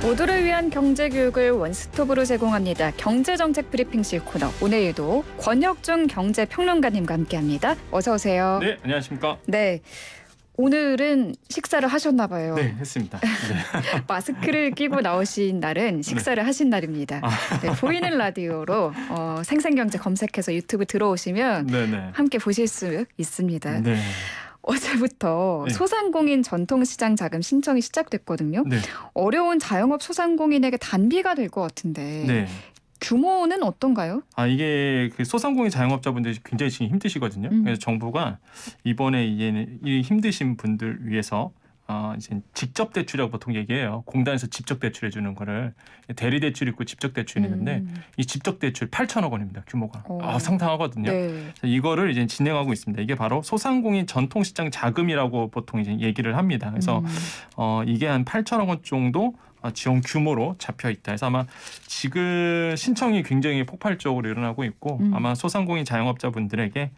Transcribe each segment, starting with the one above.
모두를 위한 경제교육을 원스톱으로 제공합니다. 경제정책 브리핑실 코너. 오늘도 권혁중 경제평론가님과 함께합니다. 어서 오세요. 네, 안녕하십니까. 네, 오늘은 식사를 하셨나 봐요. 네, 했습니다. 네. 마스크를 끼고 나오신 날은 식사를 하신 날입니다. 네, 보이는 라디오로 생생경제 검색해서 유튜브 들어오시면 네네. 함께 보실 수 있습니다. 네. 어제부터 네. 소상공인 전통시장 자금 신청이 시작됐거든요. 네. 어려운 자영업 소상공인에게 단비가 될 것 같은데 네. 규모는 어떤가요? 이게 그 소상공인 자영업자분들이 굉장히 지금 힘드시거든요. 그래서 정부가 이번에 이 힘드신 분들 위해서 이제 직접 대출이라고 보통 얘기해요. 공단에서 직접 대출해 주는 거를 대리 대출 있고 직접 대출이 있는데 이 직접 대출 8천억 원입니다. 규모가. 상당하거든요. 네. 이거를 이제 진행하고 있습니다. 이게 바로 소상공인 전통시장 자금이라고 보통 이제 얘기를 합니다. 그래서 이게 한 8천억 원 정도 지원 규모로 잡혀 있다. 그래서 아마 지금 신청이 굉장히 폭발적으로 일어나고 있고 아마 소상공인 자영업자분들에게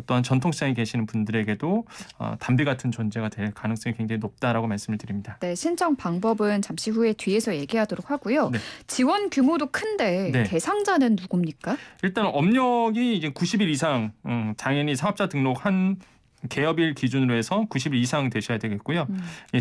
또한 전통시장에 계시는 분들에게도 단비 같은 존재가 될 가능성이 굉장히 높다라고 말씀을 드립니다. 네, 신청 방법은 잠시 후에 뒤에서 얘기하도록 하고요. 네. 지원 규모도 큰데 네. 대상자는 누굽니까? 일단 업력이 이제 90일 이상 당연히 사업자 등록한 개업일 기준으로 해서 90일 이상 되셔야 되겠고요.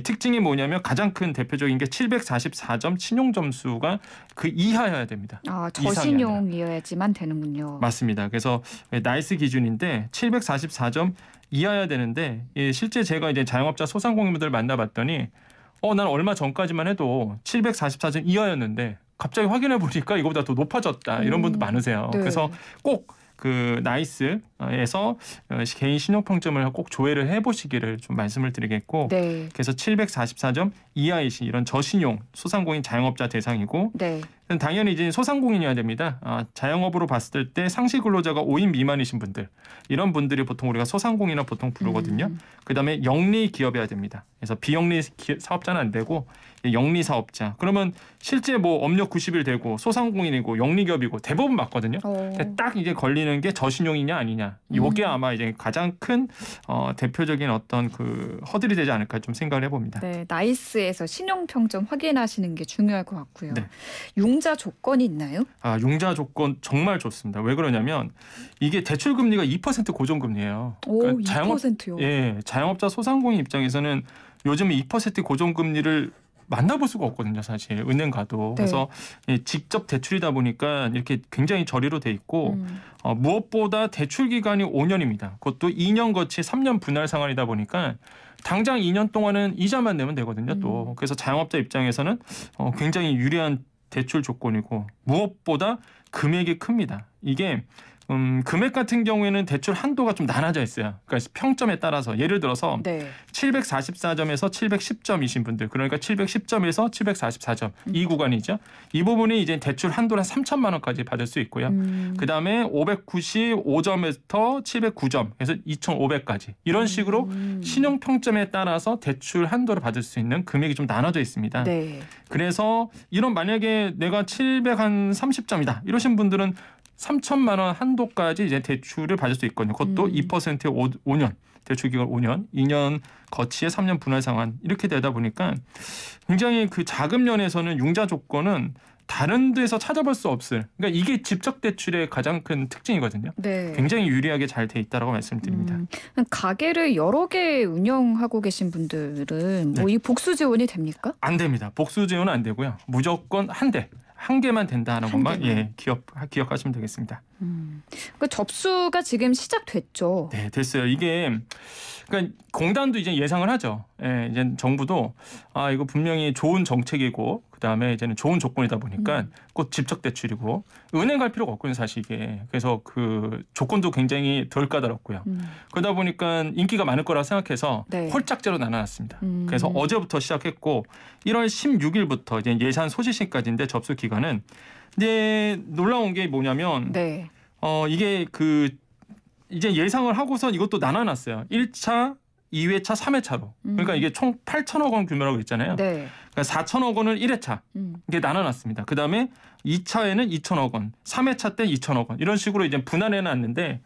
특징이 뭐냐면 가장 큰 대표적인 게 744점 신용 점수가 그 이하여야 됩니다. 저신용이어야지만 되는군요. 맞습니다. 그래서 나이스 기준인데 744점 이하여야 되는데 실제 제가 이제 자영업자 소상공인분들 만나봤더니 난 얼마 전까지만 해도 744점 이하였는데 갑자기 확인해 보니까 이거보다 더 높아졌다. 이런 분도 많으세요. 네. 그래서 꼭 그 나이스에서 개인 신용평점을 꼭 조회를 해보시기를 좀 말씀을 드리겠고, 네. 그래서 744점 이하이신 이런 저신용 소상공인 자영업자 대상이고, 네. 당연히 이제 소상공인이어야 됩니다. 자영업으로 봤을 때 상시 근로자가 5인 미만이신 분들, 이런 분들이 보통 우리가 소상공인이라 보통 부르거든요. 그다음에 영리 기업이어야 됩니다. 그래서 비영리 사업자는 안 되고 영리 사업자. 그러면 실제 뭐 업력 90일 되고 소상공인이고 영리 기업이고 대부분 맞거든요. 근데 딱 이제 걸리는 게 저신용이냐 아니냐. 이게 아마 이제 가장 큰 대표적인 어떤 그 허들이 되지 않을까 좀 생각을 해봅니다. 네, 나이스에서 신용평점 확인하시는 게 중요할 것 같고요. 네. 융자 조건이 있나요? 융자 조건 정말 좋습니다. 왜 그러냐면 이게 대출 금리가 2% 고정금리예요. 그러니까 2%요? 예, 자영업자 소상공인 입장에서는 요즘에 2% 고정금리를 만나볼 수가 없거든요, 사실 은행 가도. 네. 그래서 직접 대출이다 보니까 이렇게 굉장히 저리로 돼 있고 무엇보다 대출 기간이 5년입니다. 그것도 2년 거치 3년 분할 상환이다 보니까 당장 2년 동안은 이자만 내면 되거든요. 또 그래서 자영업자 입장에서는 굉장히 유리한 대출 조건이고 무엇보다 금액이 큽니다. 이게 금액 같은 경우에는 대출 한도가 좀 나눠져 있어요. 그러니까 평점에 따라서 예를 들어서 744점에서 710점이신 분들, 그러니까 710점에서 744점 이 구간이죠. 이 부분이 이제 대출 한도를 한 3천만 원까지 받을 수 있고요. 그다음에 595점에서 709점, 그래서 2,500까지 이런 식으로 신용 평점에 따라서 대출 한도를 받을 수 있는 금액이 좀 나눠져 있습니다. 네. 그래서 이런 만약에 내가 730점이다 이러신 분들은 3천만 원 한도까지 이제 대출을 받을 수 있거든요. 그것도 2%의 5년, 대출 기간 5년, 2년 거치에 3년 분할 상환 이렇게 되다 보니까 굉장히 그 자금면에서는 융자 조건은 다른 데서 찾아볼 수 없을. 그러니까 이게 직접 대출의 가장 큰 특징이거든요. 네. 굉장히 유리하게 잘 돼 있다라고 말씀드립니다. 가게를 여러 개 운영하고 계신 분들은 뭐 이 복수 지원이 됩니까? 안 됩니다. 복수 지원은 안 되고요. 무조건 한 개만 된다는 것만 기억하시면 되겠습니다. 그 접수가 지금 시작됐죠. 네, 됐어요. 이게 그러니까 공단도 이제 예상을 하죠. 예, 이제 정부도 이거 분명히 좋은 정책이고 그다음에 이제는 좋은 조건이다 보니까 곧 직접 대출이고 은행 갈 필요가 없거든요, 사실 이게. 그래서 그 조건도 굉장히 덜 까다롭고요. 그러다 보니까 인기가 많을 거라 생각해서 홀짝제로 나눠놨습니다. 그래서 어제부터 시작했고 1월 16일부터 이제 예산 소지시까지인데 접수 기간은 이제 놀라운 게 뭐냐면 이게 이제 예상을 하고서 이것도 나눠놨어요. 1차, 2회차, 3회차로. 그러니까 이게 총 8천억 원 규모라고 했잖아요. 그러니까 4천억 원을 1회차 이게 나눠놨습니다. 그다음에 2차에는 2천억 원, 3회차 때 2천억 원 이런 식으로 이제 분할해놨는데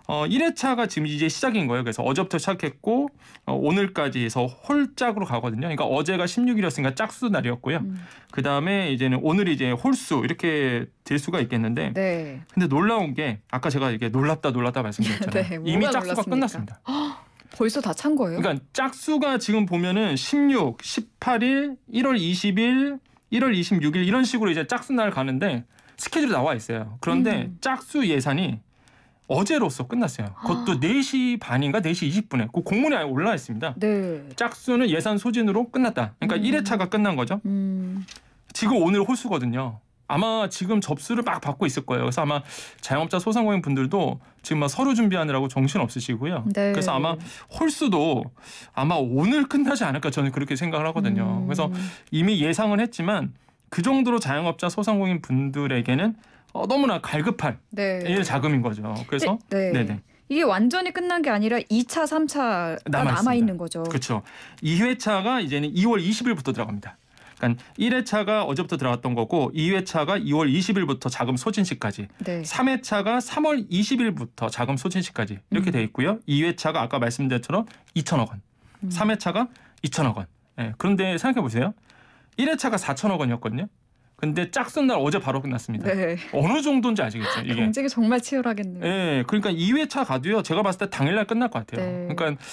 1회차가 지금 이제 시작인 거예요. 그래서 어제부터 시작했고 오늘까지 해서 홀짝으로 가거든요. 그러니까 어제가 16일이었으니까 짝수 날이었고요. 그다음에 이제는 오늘이 이제 홀수 이렇게 될 수가 있겠는데 네. 근데 놀라운 게 아까 제가 이게 놀랍다 말씀드렸잖아요. 네, 이미 뭐가 짝수가 놀랐습니까? 끝났습니다. 벌써 다 찬 거예요? 그러니까 짝수가 지금 보면은 16, 18일, 1월 20일, 1월 26일 이런 식으로 이제 짝수 날 가는데 스케줄이 나와 있어요. 그런데 짝수 예산이 어제로써 끝났어요. 그것도 4시 반인가 4시 20분에 그 공문에 아예 올라와 있습니다. 네. 짝수는 예산 소진으로 끝났다. 그러니까 1회차가 끝난 거죠. 지금 오늘 홀수거든요. 아마 지금 접수를 막 받고 있을 거예요. 그래서 아마 자영업자 소상공인 분들도 지금 막 서류 준비하느라고 정신 없으시고요. 네. 그래서 아마 홀수도 아마 오늘 끝나지 않을까 저는 그렇게 생각을 하거든요. 그래서 이미 예상은 했지만 그 정도로 자영업자 소상공인 분들에게는 너무나 갈급한 네. 자금인 거죠. 그래서 네. 네네. 이게 완전히 끝난 게 아니라 2차, 3차가 남아 있는 거죠. 그렇죠. 2회차가 이제는 2월 20일부터 들어갑니다. 그러니까 1회차가 어제부터 들어갔던 거고 2회차가 2월 20일부터 자금 소진시까지 네. 3회차가 3월 20일부터 자금 소진시까지 이렇게 돼 있고요. 2회차가 아까 말씀드린 것처럼 2천억 원, 3회차가 2천억 원. 네. 그런데 생각해 보세요. 1회차가 4천억 원이었거든요. 근데 짝순 날 어제 바로 끝났습니다. 네. 어느 정도인지 아시겠죠? 이게. 경쟁이 정말 치열하겠네요. 네, 그러니까 2회차 가도요. 제가 봤을 때 당일날 끝날 것 같아요. 네. 그러니까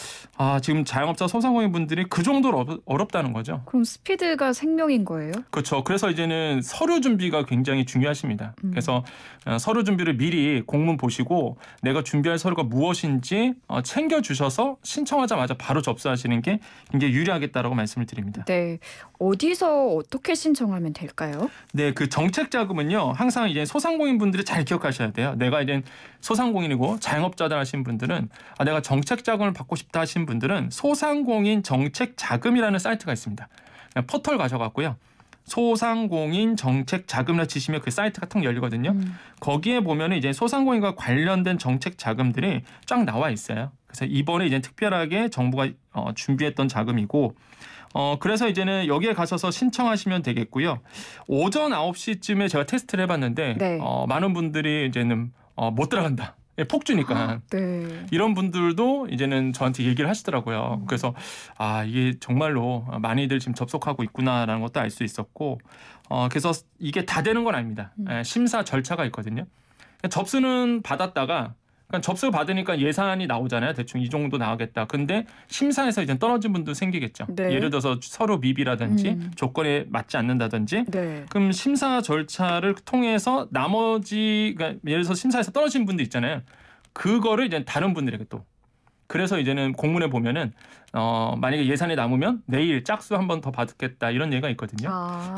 지금 자영업자 소상공인 분들이 그 정도로 어렵다는 거죠. 그럼 스피드가 생명인 거예요? 그렇죠. 그래서 이제는 서류 준비가 굉장히 중요하십니다. 그래서 서류 준비를 미리 공문 보시고 내가 준비할 서류가 무엇인지 챙겨주셔서 신청하자마자 바로 접수하시는 게 굉장히 유리하겠다라고 말씀을 드립니다. 네. 어디서 어떻게 신청하면 될까요? 네, 그 정책 자금은요. 항상 이제 소상공인 분들이 잘 기억하셔야 돼요. 내가 이제 소상공인이고 자영업자들 하신 분들은 내가 정책 자금을 받고 싶다 하신 분들은 소상공인 정책 자금이라는 사이트가 있습니다. 그냥 포털 가셔갖고요. 소상공인 정책 자금을 치시면 그 사이트가 탁 열리거든요. 거기에 보면은 이제 소상공인과 관련된 정책 자금들이 쫙 나와 있어요. 그래서 이번에 이제 특별하게 정부가 준비했던 자금이고. 그래서 이제는 여기에 가셔서 신청하시면 되겠고요. 오전 9시쯤에 제가 테스트를 해봤는데 네. 많은 분들이 이제는 못 들어간다. 폭주니까. 네. 이런 분들도 이제는 저한테 얘기를 하시더라고요. 그래서 이게 정말로 많이들 지금 접속하고 있구나라는 것도 알 수 있었고 그래서 이게 다 되는 건 아닙니다. 심사 절차가 있거든요. 접수는 받았다가 그러니까 접수 받으니까 예산이 나오잖아요. 대충 이 정도 나오겠다. 근데 심사에서 이제 떨어진 분도 생기겠죠. 네. 예를 들어서 서류 미비라든지 조건에 맞지 않는다든지. 네. 그럼 심사 절차를 통해서 나머지 그러니까 예를 들어서 심사에서 떨어진 분도 있잖아요. 그거를 이제 다른 분들에게 또. 그래서 이제는 공문에 보면은 만약에 예산이 남으면 내일 짝수 한 번 더 받겠다 이런 얘기가 있거든요.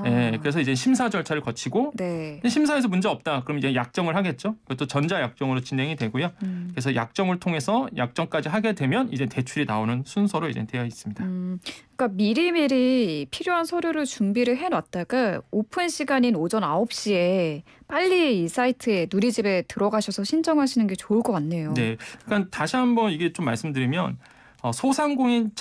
네, 그래서 이제 심사 절차를 거치고 네. 심사에서 문제 없다. 그럼 이제 약정을 하겠죠. 그것도 전자 약정으로 진행이 되고요. 그래서 약정을 통해서 약정까지 하게 되면 이제 대출이 나오는 순서로 이제 되어 있습니다. 그러니까 미리미리 필요한 서류를 준비를 해놨다가 오픈 시간인 오전 9시에 빨리 이 사이트에 누리집에 들어가셔서 신청하시는 게 좋을 것 같네요. 네, 그러니까 다시 한번 이게 좀 말씀드리면 소상공인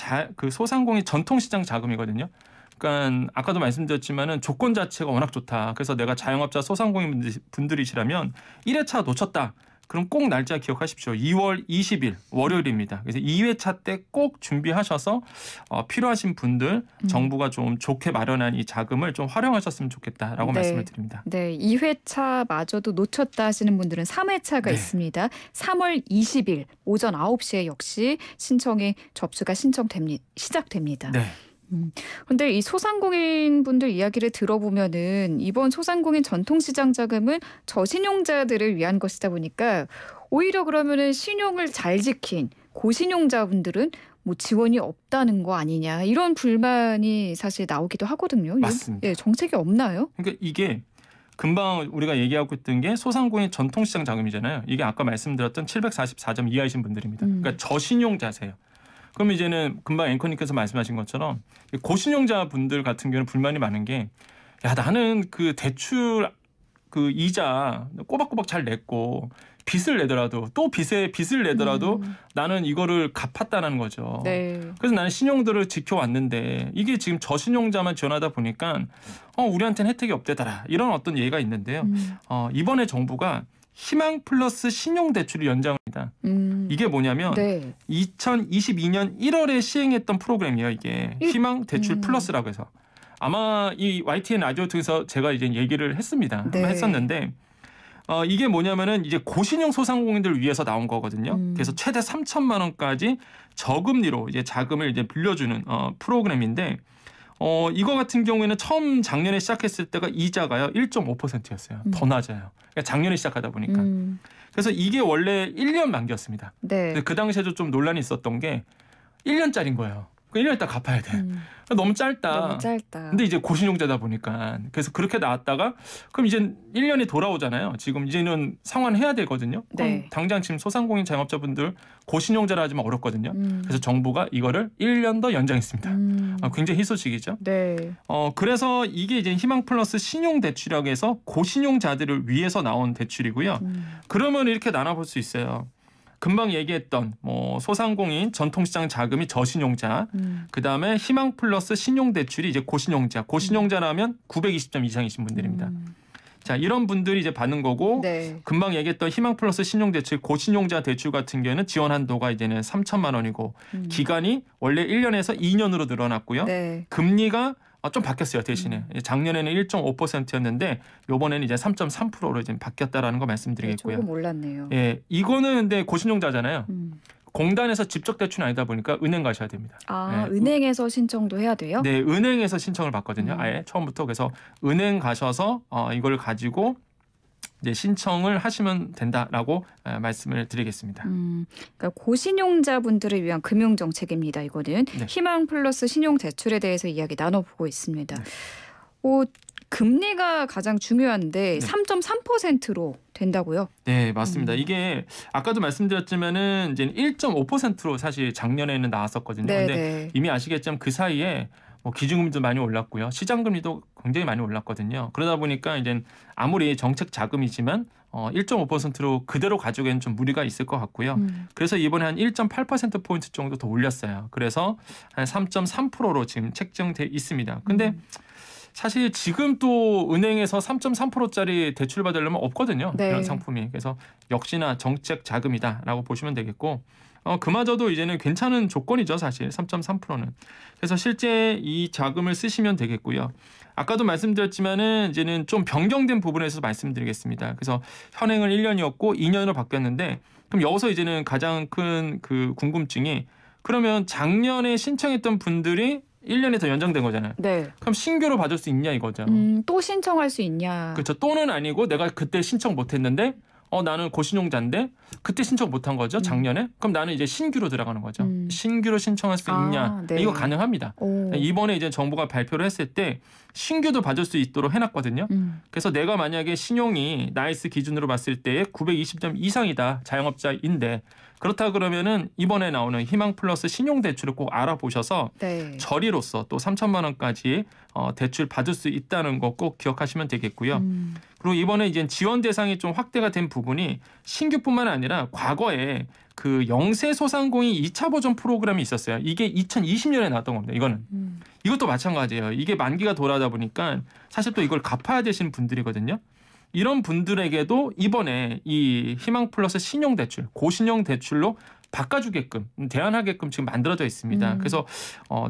전통시장 자금이거든요. 그러니까 아까도 말씀드렸지만은 조건 자체가 워낙 좋다. 그래서 내가 자영업자 소상공인 분들이시라면 1회차 놓쳤다. 그럼 꼭 날짜 기억하십시오. 2월 20일 월요일입니다. 그래서 2회차 때 꼭 준비하셔서 필요하신 분들 정부가 좀 좋게 마련한 이 자금을 좀 활용하셨으면 좋겠다라고 네. 말씀을 드립니다. 네, 2회차마저도 놓쳤다 하시는 분들은 3회차가 네. 있습니다. 3월 20일 오전 9시에 역시 접수가 시작됩니다. 네. 근데 이 소상공인 분들 이야기를 들어보면은 이번 소상공인 전통시장 자금은 저신용자들을 위한 것이다 보니까 오히려 그러면은 신용을 잘 지킨 고신용자분들은 뭐 지원이 없다는 거 아니냐 이런 불만이 사실 나오기도 하거든요. 맞습니다. 예, 정책이 없나요? 그러니까 이게 금방 우리가 얘기하고 있던 게 소상공인 전통시장 자금이잖아요. 이게 아까 말씀드렸던 744점 이하이신 분들입니다. 그러니까 저신용자세요. 그럼 이제는 금방 앵커님께서 말씀하신 것처럼 고신용자 분들 같은 경우는 불만이 많은 게 나는 그 대출 그 이자 꼬박꼬박 잘 냈고 빚을 내더라도 또 빚을 내더라도 나는 이거를 갚았다는 거죠. 네. 그래서 나는 신용도를 지켜왔는데 이게 지금 저신용자만 지원하다 보니까 우리한테는 혜택이 없대더라 이런 어떤 예가 있는데요. 이번에 정부가 희망 플러스 신용 대출을 연장합니다. 이게 뭐냐면 네. 2022년 1월에 시행했던 프로그램이에요. 이게 희망 대출 플러스라고 해서 아마 이 YTN 라디오 통해서 제가 이제 얘기를 했습니다. 네. 한번 했었는데 이게 뭐냐면은 이제 고신용 소상공인들을 위해서 나온 거거든요. 그래서 최대 3천만 원까지 저금리로 이제 자금을 이제 빌려주는 프로그램인데 이거 같은 경우에는 처음 작년에 시작했을 때가 이자가요 1.5%였어요. 더 낮아요. 그러니까 작년에 시작하다 보니까. 그래서 이게 원래 1년 만기였습니다. 네. 근데 그 당시에도 좀 논란이 있었던 게 1년짜리인 거예요. 1년 있다 갚아야 돼. 너무 짧다. 너무 짧다. 근데 이제 고신용자다 보니까 그래서 그렇게 나왔다가 그럼 이제 1년이 돌아오잖아요. 지금 이제는 상환해야 되거든요. 그럼 네. 당장 지금 소상공인 자영업자분들 고신용자라 하지만 어렵거든요. 그래서 정부가 이거를 1년 더 연장했습니다. 굉장히 희소식이죠. 네. 그래서 이게 이제 희망 플러스 신용 대출이라고 해서 고신용자들을 위해서 나온 대출이고요. 그러면 이렇게 나눠볼 수 있어요. 금방 얘기했던 뭐 소상공인 전통시장 자금이 저신용자, 그다음에 희망 플러스 신용대출이 이제 고신용자, 고신용자라면 920점 이상이신 분들입니다. 자, 이런 분들이 이제 받는 거고 네. 금방 얘기했던 희망 플러스 신용대출, 고신용자 대출 같은 경우에는 지원 한도가 이제는 3천만 원이고 기간이 원래 1년에서 2년으로 늘어났고요. 네. 금리가 좀 바뀌었어요. 대신에 작년에는 1.5%였는데 이번에는 이제 3.3%로 지금 바뀌었다라는 거 말씀드리겠고요. 조금 올랐네요. 예, 이거는 근데 고신용자잖아요. 공단에서 직접 대출은 아니다 보니까 은행 가셔야 됩니다. 아, 예. 은행에서 신청도 해야 돼요? 네, 은행에서 신청을 받거든요. 아예 처음부터. 그래서 은행 가셔서 이걸 가지고 이제 신청을 하시면 된다라고 말씀을 드리겠습니다. 그러니까 고신용자분들을 위한 금융정책입니다. 이거는 네. 희망 플러스 신용대출에 대해서 이야기 나눠보고 있습니다. 네. 금리가 가장 중요한데 네. 3.3%로 된다고요? 네, 맞습니다. 이게 아까도 말씀드렸지만은 이제 1.5%로 사실 작년에는 나왔었거든요. 네, 근데 네. 이미 아시겠지만 그 사이에 뭐 기준금리도 많이 올랐고요. 시장금리도 굉장히 많이 올랐거든요. 그러다 보니까 이제 아무리 정책 자금이지만 1.5%로 그대로 가져가기엔 좀 무리가 있을 것 같고요. 그래서 이번에 한 1.8%포인트 정도 더 올렸어요. 그래서 한 3.3%로 지금 책정돼 있습니다. 근데 사실 지금 또 은행에서 3.3%짜리 대출 받으려면 없거든요. 네. 이런 상품이. 그래서 역시나 정책 자금이다라고 보시면 되겠고 그마저도 이제는 괜찮은 조건이죠. 사실 3.3%는. 그래서 실제 이 자금을 쓰시면 되겠고요. 아까도 말씀드렸지만은 이제는 좀 변경된 부분에서 말씀드리겠습니다. 그래서 현행은 1년이었고 2년으로 바뀌었는데 그럼 여기서 이제는 가장 큰 그 궁금증이 그러면 작년에 신청했던 분들이 1년이 더 연장된 거잖아요. 네. 그럼 신규로 받을 수 있냐 이거죠. 또 신청할 수 있냐? 그렇죠. 또는 아니고 내가 그때 신청 못했는데 나는 고신용자인데 그때 신청 못한 거죠. 작년에. 그럼 나는 이제 신규로 들어가는 거죠. 신규로 신청할 수 있냐. 네. 이거 가능합니다. 오. 이번에 이제 정부가 발표를 했을 때 신규도 받을 수 있도록 해놨거든요. 그래서 내가 만약에 신용이 나이스 기준으로 봤을 때에 920점 이상이다. 자영업자인데 그렇다 그러면은 이번에 나오는 희망 플러스 신용 대출을 꼭 알아보셔서 네. 저리로서 또 3천만 원까지 대출 받을 수 있다는 거 꼭 기억하시면 되겠고요. 그리고 이번에 이제 지원 대상이 좀 확대가 된 부분이 신규뿐만 아니라 과거에 그 영세 소상공인 2차 보전 프로그램이 있었어요. 이게 2020년에 나왔던 겁니다. 이거는. 이것도 마찬가지예요. 이게 만기가 돌아다 보니까 사실 또 이걸 갚아야 되시는 분들이거든요. 이런 분들에게도 이번에 이 희망 플러스 신용 대출, 고신용 대출로 바꿔주게끔 대안하게끔 지금 만들어져 있습니다. 그래서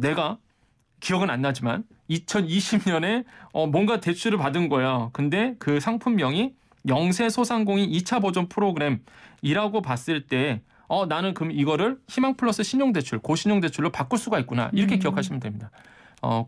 내가 기억은 안 나지만 2020년에 뭔가 대출을 받은 거야. 근데 그 상품명이 영세 소상공인 2차 보전 프로그램이라고 봤을 때 나는 그럼 이거를 희망 플러스 신용 대출, 고신용 대출로 바꿀 수가 있구나. 이렇게 기억하시면 됩니다.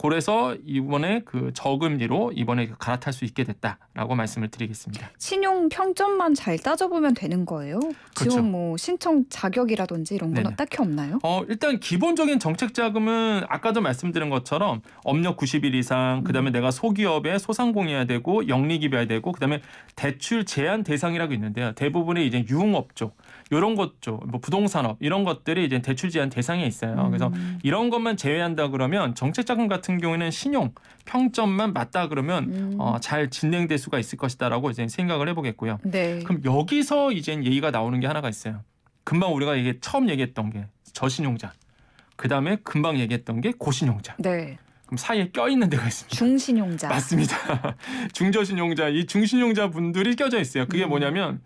그래서 이번에 그 저금리로 이번에 갈아탈 수 있게 됐다라고 말씀을 드리겠습니다. 신용 평점만 잘 따져보면 되는 거예요? 그렇죠. 지금 뭐 신청 자격이라든지 이런 건 네네. 딱히 없나요? 일단 기본적인 정책 자금은 아까도 말씀드린 것처럼 업력 90일 이상, 그다음에 내가 소기업에 소상공인해야 되고 영리기업해야 되고, 그다음에 대출 제한 대상이라고 있는데요. 대부분의 이제 유흥업 쪽, 이런 것 쪽, 뭐 부동산업 이런 것들이 이제 대출 제한 대상에 있어요. 그래서 이런 것만 제외한다 그러면 정책 자금 같은 경우에는 신용 평점만 맞다 그러면 잘 진행될 수가 있을 것이다라고 이제 생각을 해보겠고요. 네. 그럼 여기서 이제 얘기가 나오는 게 하나가 있어요. 금방 우리가 이게 처음 얘기했던 게 저신용자, 그 다음에 금방 얘기했던 게 고신용자. 네. 그럼 사이에 껴있는 데가 있습니다. 중신용자. 맞습니다. 중저신용자, 이 중신용자 분들이 껴져 있어요. 그게 뭐냐면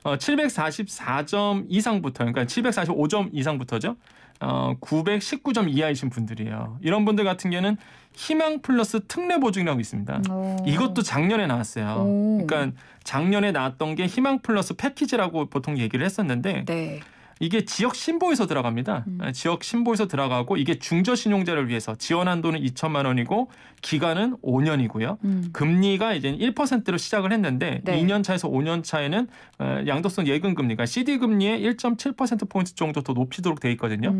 744점 이상부터, 그러니까 745점 이상부터죠. 919점 이하이신 분들이에요. 이런 분들 같은 경우는 희망 플러스 특례 보증이라고 있습니다. 이것도 작년에 나왔어요. 그러니까 작년에 나왔던 게 희망 플러스 패키지라고 보통 얘기를 했었는데 네. 이게 지역 신보에서 들어갑니다. 지역 신보에서 들어가고 이게 중저신용자를 위해서 지원 한도는 2천만 원이고 기간은 5년이고요. 금리가 이제 1%로 시작을 했는데 네. 2년 차에서 5년 차에는 양도성 예금 금리가 CD 금리의 1.7% 포인트 정도 더 높이도록 돼 있거든요.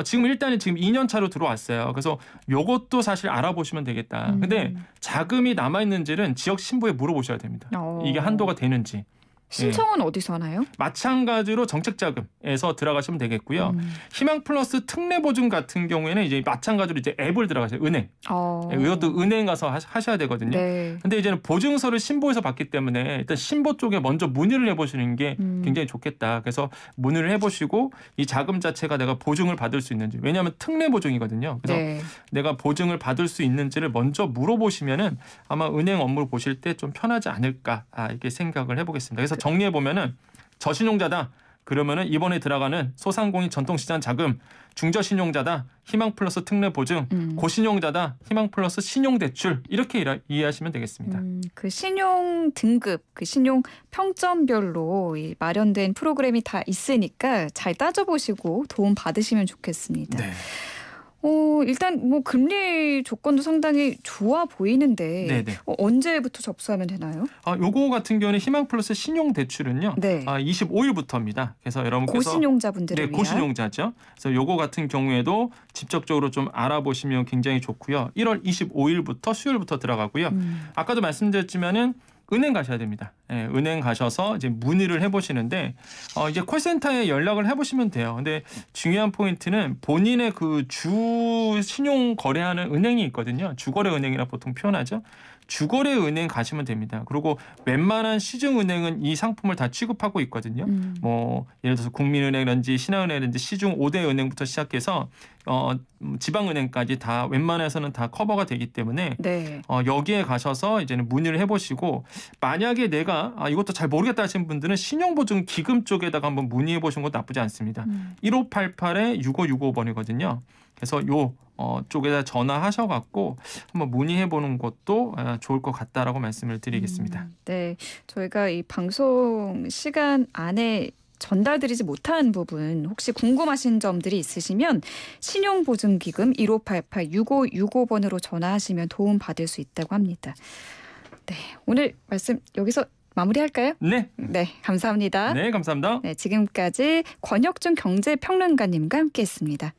지금 일단은 지금 2년 차로 들어왔어요. 그래서 요것도 사실 알아보시면 되겠다. 근데 자금이 남아 있는지는 지역 신보에 물어보셔야 됩니다. 이게 한도가 되는지. 신청은 어디서 하나요? 마찬가지로 정책자금에서 들어가시면 되겠고요. 희망 플러스 특례 보증 같은 경우에는 이제 마찬가지로 이제 앱을 들어가세요. 은행. 이것도 은행 가서 하셔야 되거든요. 네. 근데 이제는 보증서를 신보에서 받기 때문에 일단 신보 쪽에 먼저 문의를 해보시는 게 굉장히 좋겠다. 그래서 문의를 해보시고 이 자금 자체가 내가 보증을 받을 수 있는지. 왜냐하면 특례 보증이거든요. 그래서 네. 내가 보증을 받을 수 있는지를 먼저 물어보시면은 아마 은행 업무를 보실 때 좀 편하지 않을까 이렇게 생각을 해보겠습니다. 그래서 정리해 보면은 저신용자다. 그러면은 이번에 들어가는 소상공인 전통시장 자금, 중저신용자다. 희망 플러스 특례 보증, 고신용자다. 희망 플러스 신용대출 이렇게 이해하시면 되겠습니다. 그 신용 등급, 그 신용 평점별로 이 마련된 프로그램이 다 있으니까 잘 따져보시고 도움 받으시면 좋겠습니다. 네. 일단 뭐 금리 조건도 상당히 좋아 보이는데 네네. 언제부터 접수하면 되나요? 요거 같은 경우는 희망 플러스 신용 대출은요. 네. 25일부터입니다. 그래서 여러분께서 고신용자분들을 위한. 고신용자죠. 그래서 요거 같은 경우에도 직접적으로 좀 알아보시면 굉장히 좋고요. 1월 25일부터 수요일부터 들어가고요. 아까도 말씀드렸지만은 은행 가셔야 됩니다. 예, 은행 가셔서 이제 문의를 해보시는데 이제 콜센터에 연락을 해보시면 돼요. 근데 중요한 포인트는 본인의 그 주 신용 거래하는 은행이 있거든요. 주거래 은행이라 보통 표현하죠. 주거래 은행 가시면 됩니다. 그리고 웬만한 시중은행은 이 상품을 다 취급하고 있거든요. 뭐 예를 들어서 국민은행이라든지 신한은행이라든지 시중 5대 은행부터 시작해서 지방은행까지 다 웬만해서는 다 커버가 되기 때문에 네. 여기에 가셔서 이제는 문의를 해보시고 만약에 내가 이것도 잘 모르겠다 하시는 분들은 신용보증기금 쪽에다가 한번 문의해 보시는 것도 나쁘지 않습니다. 1588-6565번이거든요. 그래서 요 쪽에다 전화하셔갖고 한번 문의해 보는 것도 좋을 것 같다라고 말씀을 드리겠습니다. 네, 저희가 이 방송 시간 안에 전달드리지 못한 부분 혹시 궁금하신 점들이 있으시면 신용보증기금 1588-6565번으로 전화하시면 도움 받을 수 있다고 합니다. 네, 오늘 말씀 여기서 마무리할까요? 네. 네, 감사합니다. 네, 감사합니다. 네, 지금까지 권혁준 경제평론가님과 함께했습니다.